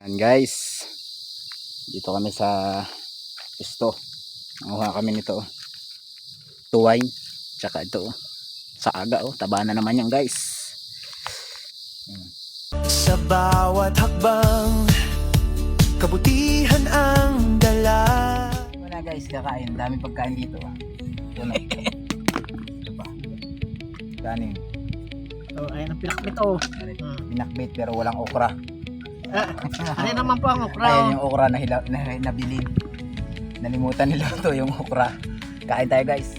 Yan guys, dito kami sa pisto. Nanguha kami nito, tuway, tsaka ito sa aga, taba na naman yan guys. Sa bawat hakbang, kabutihan ang dala. Wala guys, kakain, dami pagkain dito. Ito na, ito pa, kanin. Ayan ang pinakbit Pinakbit pero walang okra. Ano naman po ang okra? Ayan yung okra na nabili. Nalimutan nila ito yung okra. Kain tayo guys.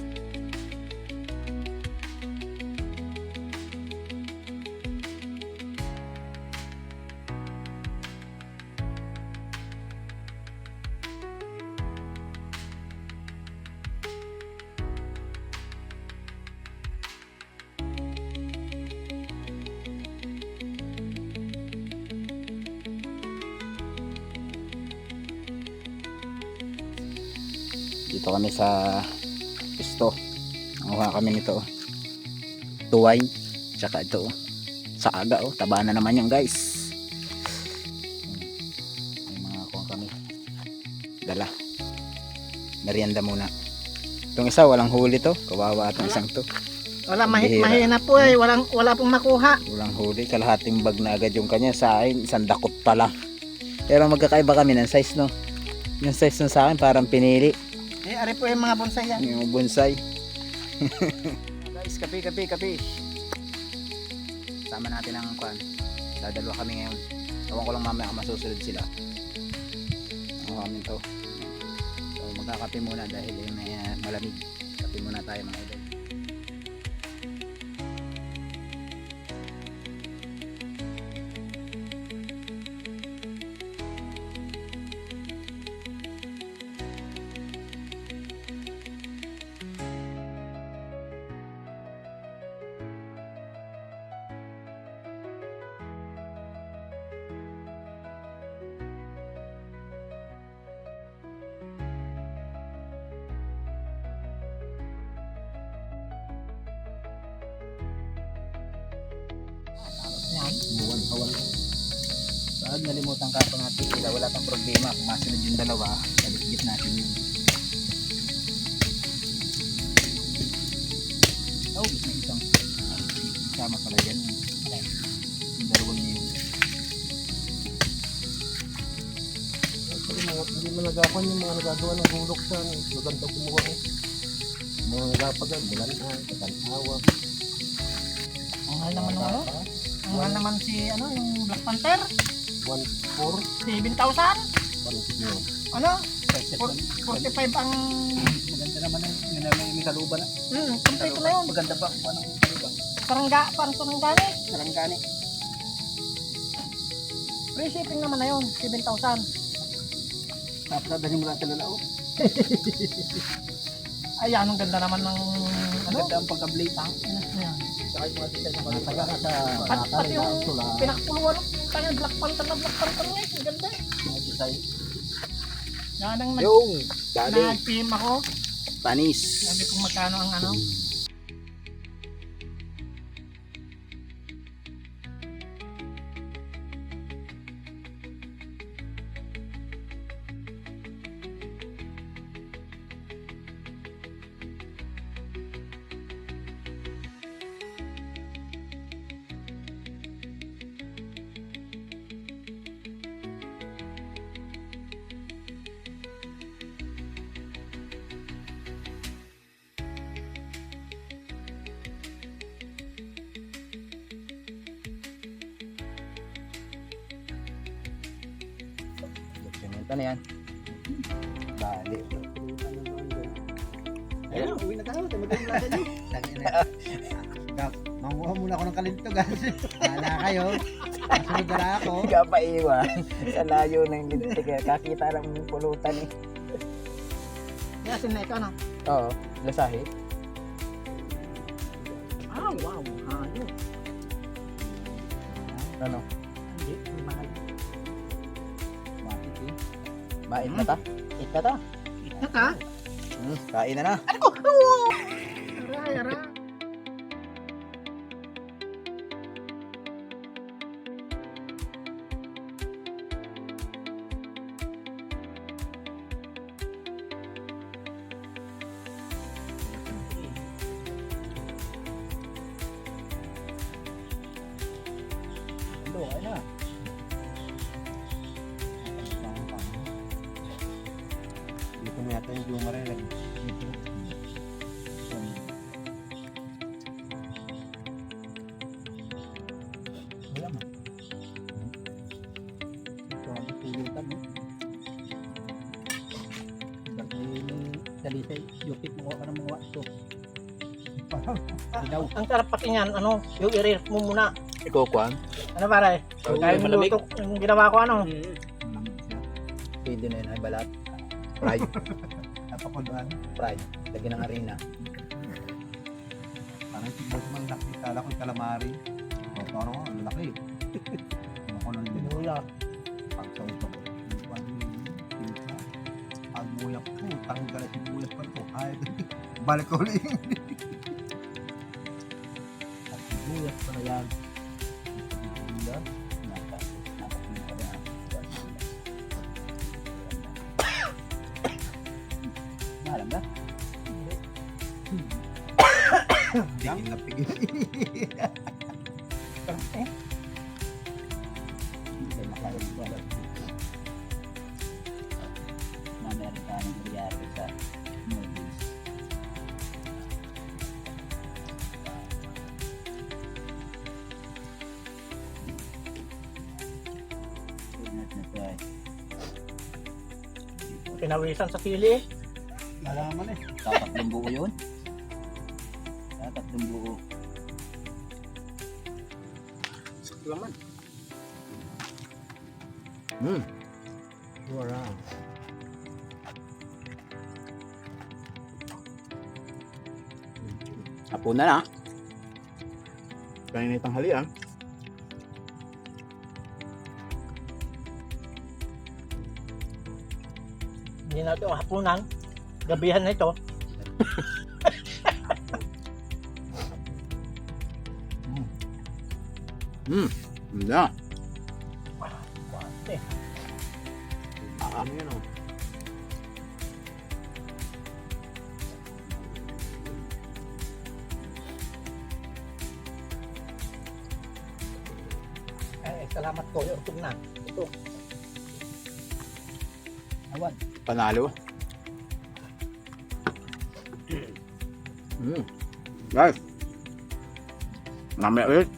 Dito kami sa pisto. Nanguha kami nito, tuway, tsaka ito sa aga, taba na naman yan guys. May mga kuha kami dala, merienda muna. Itong isa walang huli to, kawawa itong isang to. Wala, Bihira. mahina po wala pong makuha. Walang huli, kalahating bag na agad yung kanya. Sa akin isang dakot pa lang, pero magkakaiba kami ng size, no? Yung size ng sa akin parang pinili. Ari po yung mga bonsai yan. Yung bonsai. Guys, kape. Sama natin ang kwan. Dadalawa kami ngayon. Ewan ko lang mamaya kung masusunod sila. Ang amin to. So magkakape muna dahil yung malamig. Kape muna tayo mga idol. Yan. Buwan. Saan nalimutan ka pa natin sila. Wala kang problema. Kung masunod yung dalawa, kaligit natin yun. Oh, may isang sama pala dyan. Yung dalawang yun. Hindi mo nagapan yung mga nagagawa ng gulok sa maganda kumuha ko. Mga nagapagan, bulanan, katanawa. Ang mahal naman ng ano? Ang mahal naman si yung Black Panther. 1-4, 7,000. parang siguro. Ano? 45 ang... Maganda naman yung kaluban na. Kompleto na yun. Maganda pa kung anong kaluban. Parang saranggani. Sarangani. Free shipping naman na yun. 7,000. Tapos dadalhin mo natin na Ayan, ang ganda naman ng... Maganda ang pagka-blade. Ayan. Saka yung mga design na Mataga ka sa Pati yung tula. pinakapuluan tayo Black Panther na Black Panther niya. Ang ganda eh. mga design. Yan ang Yung dali. nag-PM ako. Panis. Sabi kung magkano ang ano. Sementa na yan. Dali. Ayun, uwi na tayo. Magaling na tayo. Manguha muna ako ng kalintugan. Hala kayo. Masunod na ako. Hindi ka pa iwan. Sa layo ng lintik. Kakita lang yung pulutan eh. Yasin na ito ano. Oo. Lasahi. Ah, wow. Ayun. Ano? Hindi, hindi mahal. Bakit eh? Bait na ta? Ita ta? Ito ka? Kain na na. Aray. na. Dito na yata yung Juma rin. Wala man. Ito ang pulutan mo. Dalisay, yupit mo ka ng mga ito. Ilaw. Ang sarap pakinggan, ano, yung i-rare mo muna. Ikaw, Kwan? Ano pare? Kaya mo luto, yung ginawa ko ano. Pwede na yun ay balat. Fried. Napapagdaan. Fried. Lagyan ng harina. Parang si Boss Mang laki. Kala ko yung calamari. O, parang ang laki. Ano ko lang din. Luya. Pagsaw-saw. Ang muyak po. Tanggal na sibuyas pa ito. Ay, balik ko ulit. At sibuyas pa na yan. Sibuyas. Napapili pa na. Malam ba? Pigil na pigil. Hindi kayo makalala ba? Na meron ka ng nangyari sa movies. Ingat na tayo. Pinawisan sa sili. Nalaman eh. Tatatlong buo yun? Tatatlong buo. Laman. Wala. Hapon na na. Kanina tanghali ah. Hindi natin hapunan. Gabihan na ito. Hindi. Wate. Ano yun o? Salamat ko. Utog na. Ito. Awan. Panalo. Guys. Mamaya ulit.